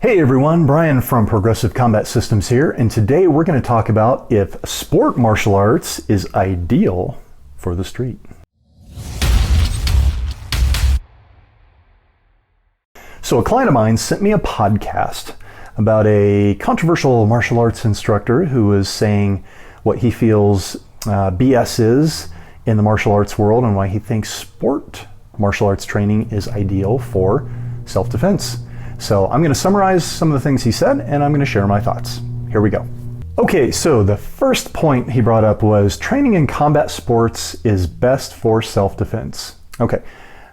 Hey everyone, Brian from Progressive Combat Systems here, and today we're going to talk about if sport martial arts is ideal for the street. So a client of mine sent me a podcast about a controversial martial arts instructor who is saying what he feels BS is in the martial arts world and why he thinks sport martial arts training is ideal for self-defense. So I'm going to summarize some of the things he said, and I'm going to share my thoughts. Here we go. Okay, so the first point he brought up was training in combat sports is best for self-defense. Okay,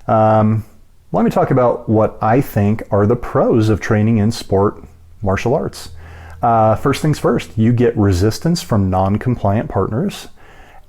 let me talk about what I think are the pros of training in sport martial arts. First things first, you get resistance from non-compliant partners,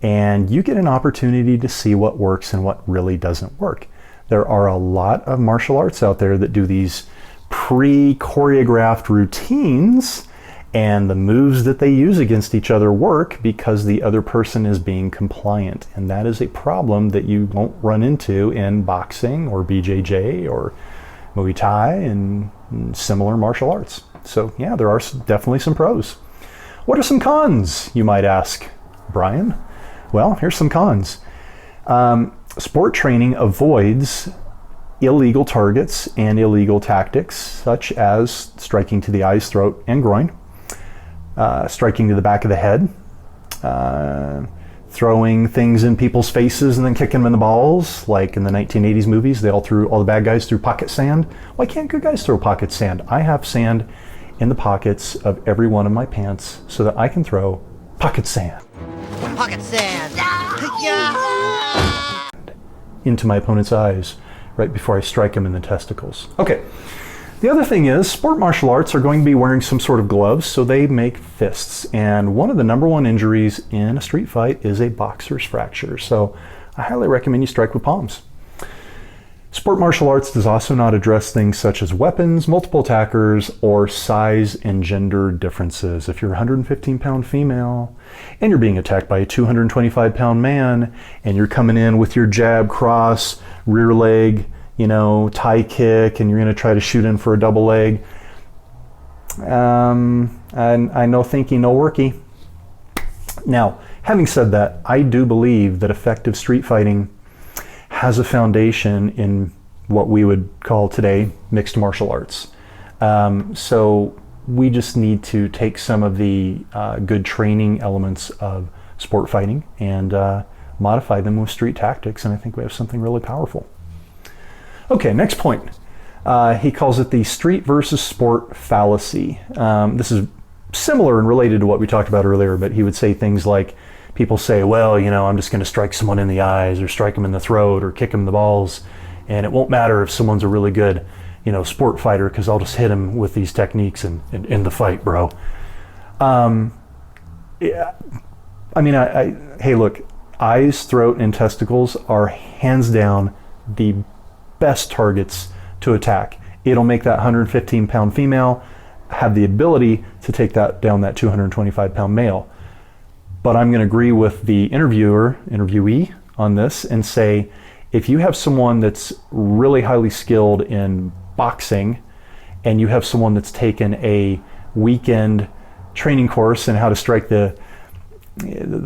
and you get an opportunity to see what works and what really doesn't work. There are a lot of martial arts out there that do these pre-choreographed routines, and the moves that they use against each other work because the other person is being compliant, and that is a problem that you won't run into in boxing or BJJ or Muay Thai and similar martial arts. So yeah, there are definitely some pros. What are some cons, you might ask, Brian? Well, here's some cons. Sport training avoids illegal targets and illegal tactics, such as striking to the eyes, throat, and groin, striking to the back of the head, throwing things in people's faces and then kicking them in the balls, like in the 1980s movies. All the bad guys threw pocket sand. Why can't good guys throw pocket sand? I have sand in the pockets of every one of my pants so that I can throw pocket sand. Pocket sand! Into my opponent's eyes right before I strike him in the testicles. Okay, the other thing is sport martial arts are going to be wearing some sort of gloves, so they make fists. And one of the number one injuries in a street fight is a boxer's fracture. So I highly recommend you strike with palms. Sport martial arts does also not address things such as weapons, multiple attackers, or size and gender differences. If you're a 115-pound female and you're being attacked by a 225-pound man and you're coming in with your jab, cross, rear leg, tie kick, and you're going to try to shoot in for a double leg, and I know thinking no worky. Now, having said that, I do believe that effective street fighting has a foundation in what we would call today mixed martial arts. So we just need to take some of the good training elements of sport fighting and modify them with street tactics, and I think we have something really powerful. Okay, next point. He calls it the street versus sport fallacy. This is similar and related to what we talked about earlier, but he would say things like, people say, well, I'm just going to strike someone in the eyes or strike them in the throat or kick them in the balls, and it won't matter if someone's a really good, sport fighter because I'll just hit him with these techniques and in the fight, bro. Yeah, hey, look, eyes, throat, and testicles are hands down the best targets to attack. It'll make that 115-pound female have the ability to take down that 225-pound male. But I'm going to agree with the interviewee on this and say, if you have someone that's really highly skilled in boxing and you have someone that's taken a weekend training course in how to strike the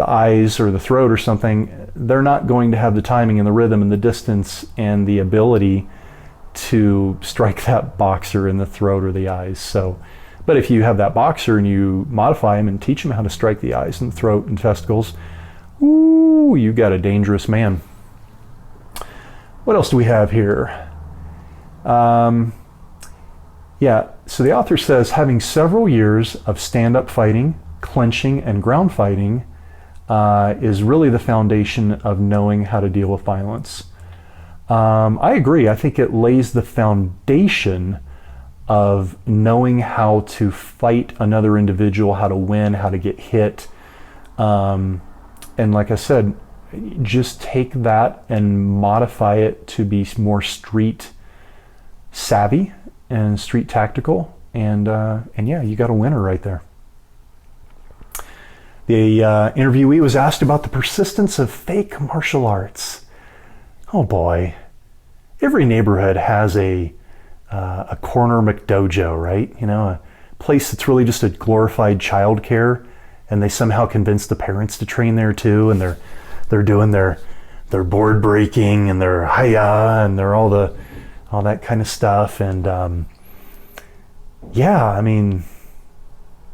eyes or the throat or something, they're not going to have the timing and the rhythm and the distance and the ability to strike that boxer in the throat or the eyes. But if you have that boxer and you modify him and teach him how to strike the eyes and the throat and testicles, ooh, you got a dangerous man. What else do we have here? So the author says, having several years of stand-up fighting, clinching, and ground fighting is really the foundation of knowing how to deal with violence. I agree. I think it lays the foundation of knowing how to fight another individual, how to win, how to get hit. And like I said, just take that and modify it to be more street savvy and street tactical. And yeah, you got a winner right there. The interviewee was asked about the persistence of fake martial arts. Oh boy. Every neighborhood has a a corner McDojo, right? You know, a place that's really just a glorified childcare, and they somehow convince the parents to train there too, and they're doing their board breaking and their hiya and they're all that kind of stuff. And yeah, I mean,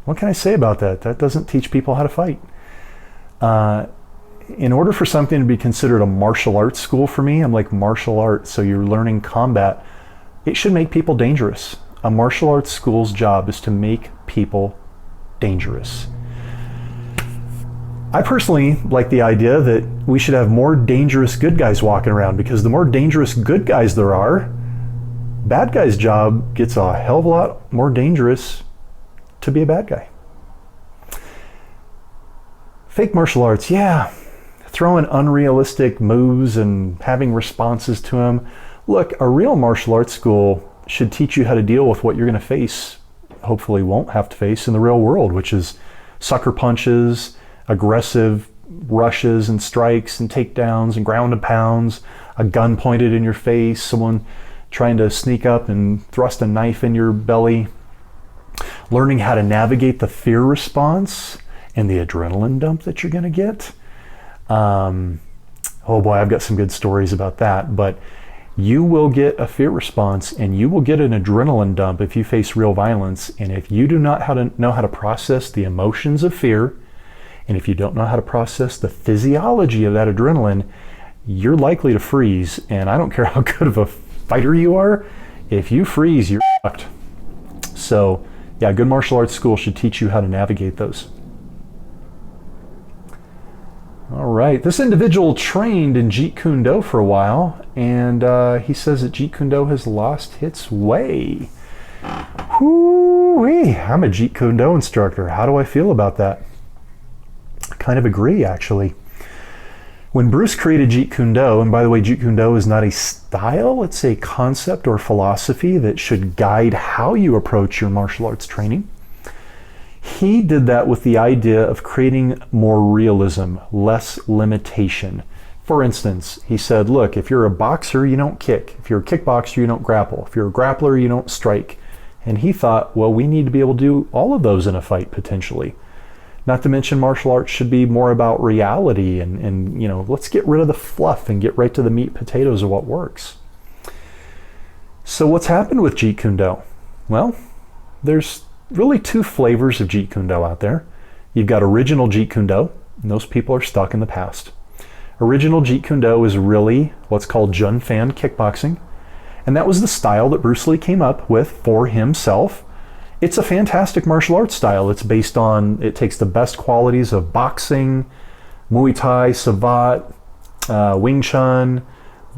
what can I say about that? That doesn't teach people how to fight. In order for something to be considered a martial arts school for me, I'm like, martial arts, so you're learning combat. It should make people dangerous. A martial arts school's job is to make people dangerous. I personally like the idea that we should have more dangerous good guys walking around, because the more dangerous good guys there are, bad guy's job gets a hell of a lot more dangerous to be a bad guy. Fake martial arts, yeah, throwing unrealistic moves and having responses to them. Look, a real martial arts school should teach you how to deal with what you're going to face, hopefully won't have to face in the real world, which is sucker punches, aggressive rushes and strikes and takedowns and ground and pounds, a gun pointed in your face, someone trying to sneak up and thrust a knife in your belly, learning how to navigate the fear response and the adrenaline dump that you're going to get. Oh boy, I've got some good stories about that, but you will get a fear response and you will get an adrenaline dump if you face real violence. And if you do not know how to process the emotions of fear, and if you don't know how to process the physiology of that adrenaline, you're likely to freeze. And I don't care how good of a fighter you are, if you freeze, you're fucked. So yeah, a good martial arts school should teach you how to navigate those. All right, this individual trained in Jeet Kune Do for a while, and he says that Jeet Kune Do has lost its way. Whoo-wee, I'm a Jeet Kune Do instructor. How do I feel about that? I kind of agree, actually. When Bruce created Jeet Kune Do, and by the way, Jeet Kune Do is not a style, it's a concept or philosophy that should guide how you approach your martial arts training. He did that with the idea of creating more realism, less limitation. For instance, he said, look, if you're a boxer, you don't kick. If you're a kickboxer, you don't grapple. If you're a grappler, you don't strike. And he thought, well, we need to be able to do all of those in a fight, potentially. Not to mention martial arts should be more about reality and you know, let's get rid of the fluff and get right to the meat and potatoes of what works. So what's happened with Jeet Kune Do? Well, there's really two flavors of Jeet Kune Do out there. You've got original Jeet Kune Do, and those people are stuck in the past. Original Jeet Kune Do is really what's called Jun Fan kickboxing, and that was the style that Bruce Lee came up with for himself. It's a fantastic martial arts style. It's based on, it takes the best qualities of boxing, Muay Thai, Savate, Wing Chun,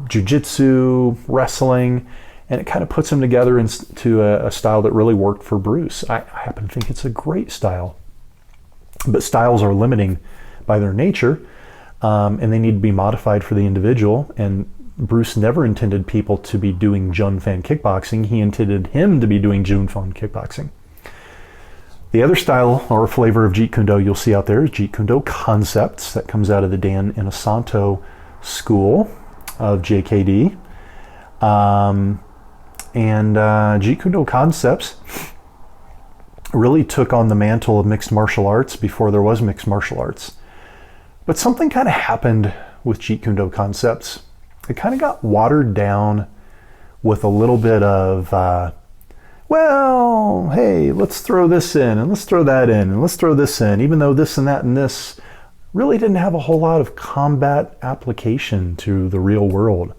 Jiu-Jitsu, wrestling, and it kind of puts them together into a style that really worked for Bruce. I happen to think it's a great style. But styles are limiting by their nature, and they need to be modified for the individual. And Bruce never intended people to be doing Jun Fan kickboxing. He intended him to be doing Jun Fan kickboxing. The other style or flavor of Jeet Kune Do you'll see out there is Jeet Kune Do Concepts. That comes out of the Dan Inosanto School of JKD. And Jeet Kune Do Concepts really took on the mantle of mixed martial arts before there was mixed martial arts. But something kind of happened with Jeet Kune Do Concepts. It kind of got watered down with a little bit of, well, hey, let's throw this in, and let's throw that in, and let's throw this in, even though this and that and this really didn't have a whole lot of combat application to the real world.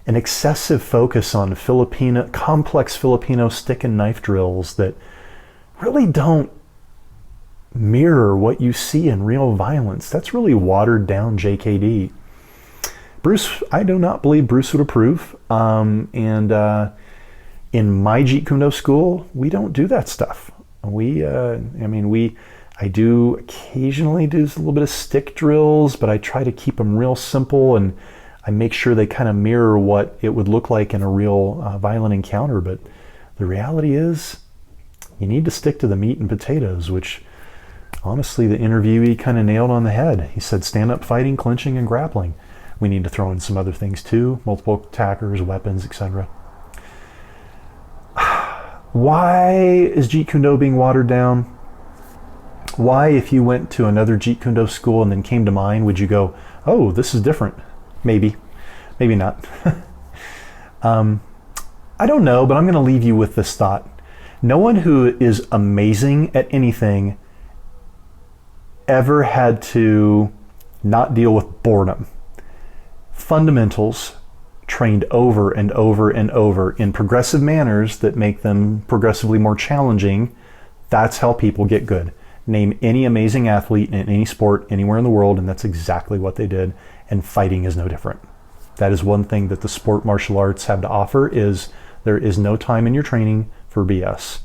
An excessive focus on complex Filipino stick and knife drills that really don't mirror what you see in real violence. That's really watered down JKD. Bruce, I do not believe Bruce would approve. And in my Jeet Kune Do school, we don't do that stuff. I do occasionally do a little bit of stick drills, but I try to keep them real simple, and I make sure they kind of mirror what it would look like in a real violent encounter. But the reality is, you need to stick to the meat and potatoes, which honestly the interviewee kind of nailed on the head. He said stand-up fighting, clinching, and grappling. We need to throw in some other things too, multiple attackers, weapons, etc. Why is Jeet Kune Do being watered down? Why, if you went to another Jeet Kune Do school and then came to mine, would you go, oh, this is different? Maybe. Maybe not. I don't know, but I'm going to leave you with this thought. No one who is amazing at anything ever had to not deal with boredom. Fundamentals trained over and over and over in progressive manners that make them progressively more challenging. That's how people get good. Name any amazing athlete in any sport anywhere in the world, and that's exactly what they did. And fighting is no different. That is one thing that the sport martial arts have to offer, is there is no time in your training for BS.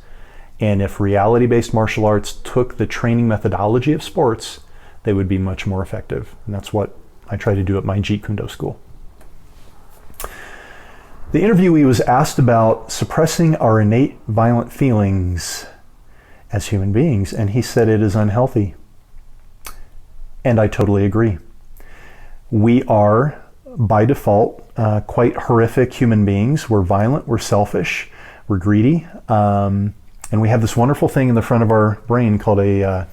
And if reality-based martial arts took the training methodology of sports, they would be much more effective. And that's what I try to do at my Jeet Kune Do school. The interviewee was asked about suppressing our innate violent feelings as human beings, and he said it is unhealthy. And I totally agree. We are, by default, quite horrific human beings. We're violent, we're selfish, we're greedy, and we have this wonderful thing in the front of our brain called a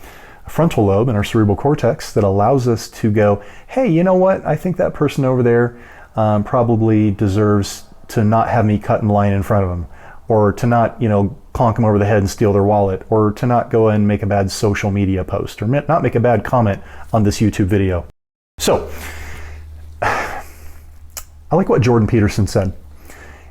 frontal lobe in our cerebral cortex that allows us to go, hey, you know what? I think that person over there probably deserves to not have me cut in line in front of them, or to not, clonk them over the head and steal their wallet, or to not go and make a bad social media post, or not make a bad comment on this YouTube video. So, I like what Jordan Peterson said.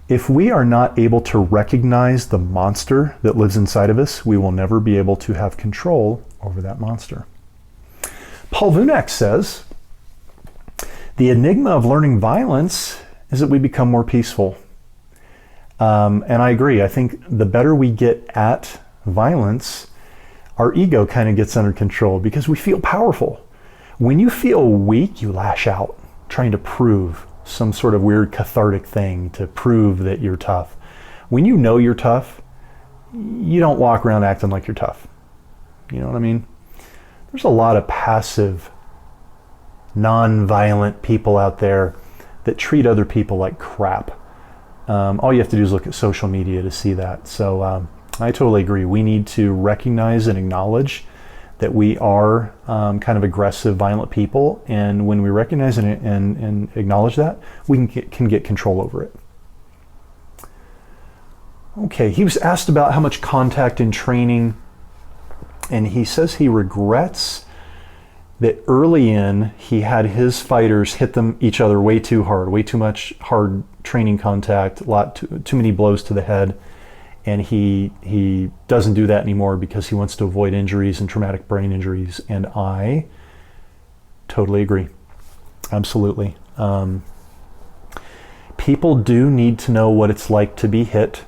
If we are not able to recognize the monster that lives inside of us, we will never be able to have control over that monster. Paul Vunak says, the enigma of learning violence is that we become more peaceful. And I agree. I think the better we get at violence, our ego kind of gets under control because we feel powerful. When you feel weak, you lash out, trying to prove some sort of weird cathartic thing to prove that you're tough. When you know you're tough, you don't walk around acting like you're tough. You know what I mean? There's a lot of passive, non-violent people out there that treat other people like crap. All you have to do is look at social media to see that. So I totally agree. We need to recognize and acknowledge that we are kind of aggressive, violent people. And when we recognize and acknowledge that, we can get control over it. Okay, he was asked about how much contact in training, and he says he regrets that early in he had his fighters hit each other way too hard, way too much hard training contact, too many blows to the head, and he doesn't do that anymore because he wants to avoid injuries and traumatic brain injuries. And I totally agree, absolutely. People do need to know what it's like to be hit.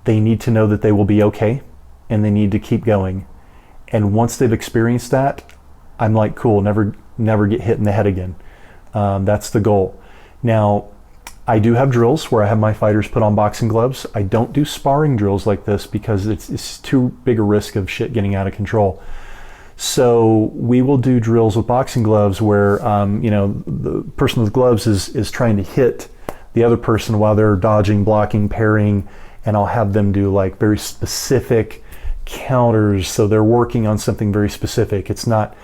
They need to know that they will be okay, and they need to keep going. And once they've experienced that, I'm like, cool, never get hit in the head again. That's the goal. Now, I do have drills where I have my fighters put on boxing gloves. I don't do sparring drills like this because it's too big a risk of shit getting out of control. So we will do drills with boxing gloves where the person with gloves is trying to hit the other person while they're dodging, blocking, parrying, and I'll have them do like very specific counters. So they're working on something very specific. It's not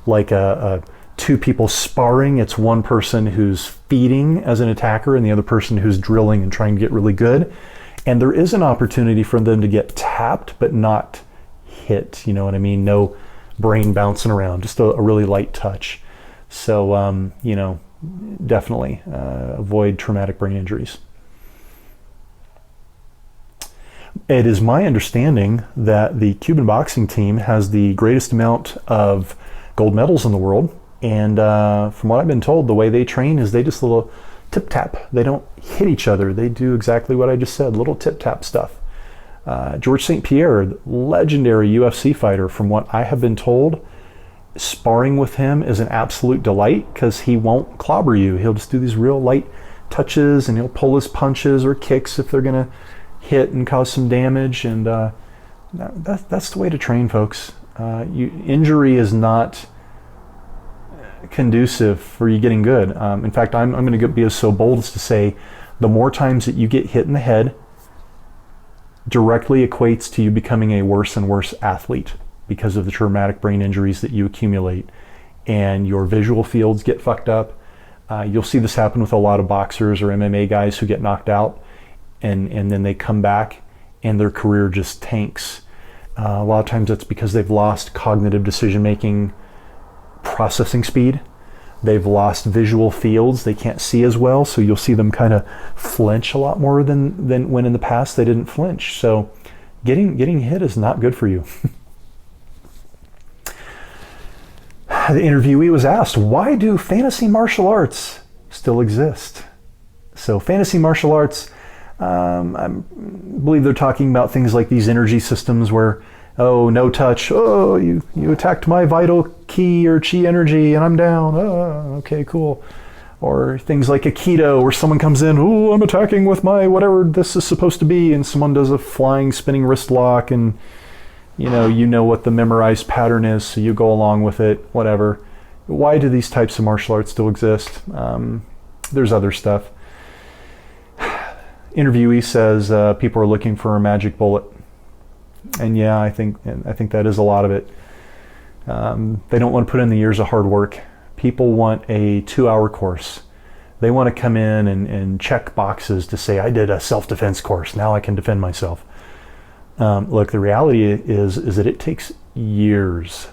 like a two people sparring. It's one person who's feeding as an attacker and the other person who's drilling and trying to get really good. And there is an opportunity for them to get tapped but not hit. You know what I mean? No brain bouncing around, just a really light touch. So, definitely avoid traumatic brain injuries. It is my understanding that the Cuban boxing team has the greatest amount of gold medals in the world. And from what I've been told, the way they train is they just little tip-tap. They don't hit each other. They do exactly what I just said, little tip-tap stuff. George St. Pierre, legendary UFC fighter, from what I have been told, sparring with him is an absolute delight because he won't clobber you. He'll just do these real light touches and he'll pull his punches or kicks if they're going to hit and cause some damage. And that's the way to train, folks. Injury is not conducive for you getting good. In fact, I'm going to be so bold as to say the more times that you get hit in the head, directly equates to you becoming a worse and worse athlete because of the traumatic brain injuries that you accumulate, and your visual fields get fucked up. You'll see this happen with a lot of boxers or MMA guys who get knocked out, and then they come back and their career just tanks. A lot of times that's because they've lost cognitive decision-making processing speed. They've lost visual fields. They can't see as well, so you'll see them kind of flinch a lot more than when in the past they didn't flinch. So getting hit is not good for you. The interviewee was asked, why do fantasy martial arts still exist? So fantasy martial arts, I believe they're talking about things like these energy systems where, oh, no touch, oh, you attacked my vital ki or chi energy and I'm down, oh, okay, cool. Or things like Aikido where someone comes in, oh, I'm attacking with my whatever this is supposed to be, and someone does a flying spinning wrist lock, and you know what the memorized pattern is, so you go along with it, whatever. Why do these types of martial arts still exist? There's other stuff. Interviewee says people are looking for a magic bullet, and yeah, I think that is a lot of it. They don't want to put in the years of hard work. People want a 2-hour course. They want to come in and check boxes to say, I did a self-defense course, now I can defend myself. Look, the reality is that it takes years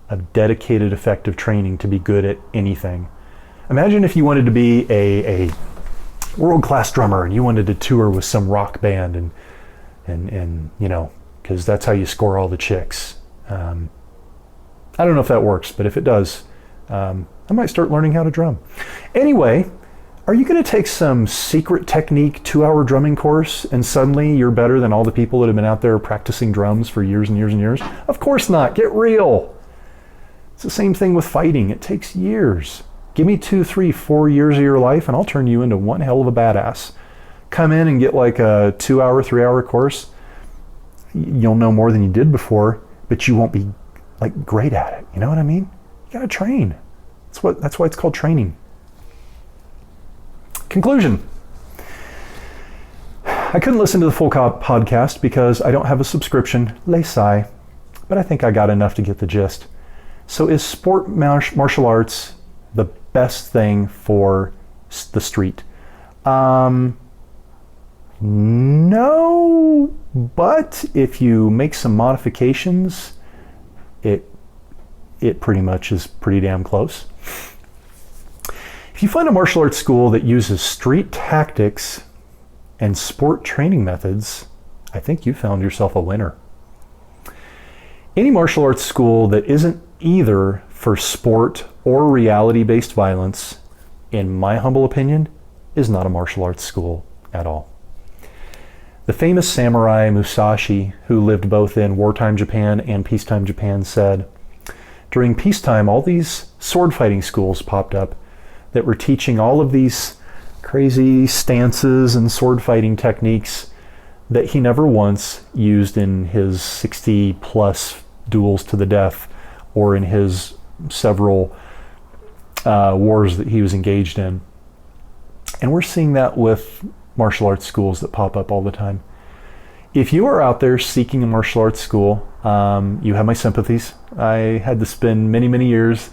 of dedicated, effective training to be good at anything. Imagine if you wanted to be a world-class drummer and you wanted to tour with some rock band and because that's how you score all the chicks. I don't know if that works, but if it does, I might start learning how to drum. Anyway, are you going to take some secret technique 2-hour drumming course and suddenly you're better than all the people that have been out there practicing drums for years and years and years? Of course not. Get real. It's the same thing with fighting. It takes years. Give me 2, 3, 4 years of your life and I'll turn you into one hell of a badass. Come in and get like a 2-hour, 3-hour course. You'll know more than you did but you won't be like great at it. You know what I mean? You gotta train. That's why it's called training. Conclusion. I couldn't listen to the full podcast because I don't have a subscription, lay sigh, but I think I got enough to get the gist. So is sport martial arts the best thing for the street? No, but if you make some modifications, it pretty much is pretty damn close. If you find a martial arts school that uses street tactics and sport training methods, I think you found yourself a winner. Any martial arts school that isn't either for sport or reality-based violence, in my humble opinion, is not a martial arts school at all. The famous samurai Musashi, who lived both in wartime Japan and peacetime Japan, said, during peacetime, all these sword fighting schools popped up that were teaching all of these crazy stances and sword fighting techniques that he never once used in his 60 plus duels to the death or in his several wars that he was engaged in. And we're seeing that with martial arts schools that pop up all the time. If you are out there seeking a martial arts school, you have my sympathies. I had to spend many, many years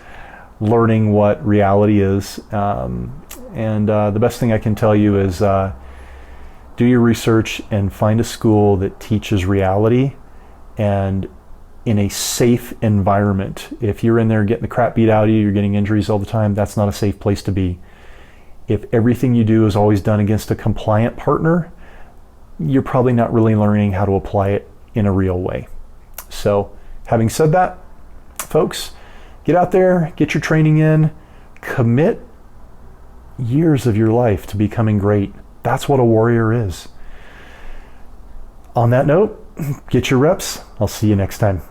learning what reality is. And the best thing I can tell you is do your research and find a school that teaches reality and in a safe environment. If you're in there getting the crap beat out of you, you're getting injuries all the time, that's not a safe place to be. If everything you do is always done against a compliant partner, you're probably not really learning how to apply it in a real way. So, having said that, folks, get out there, get your training in, commit years of your life to becoming great. That's what a warrior is. On that note, get your reps. I'll see you next time.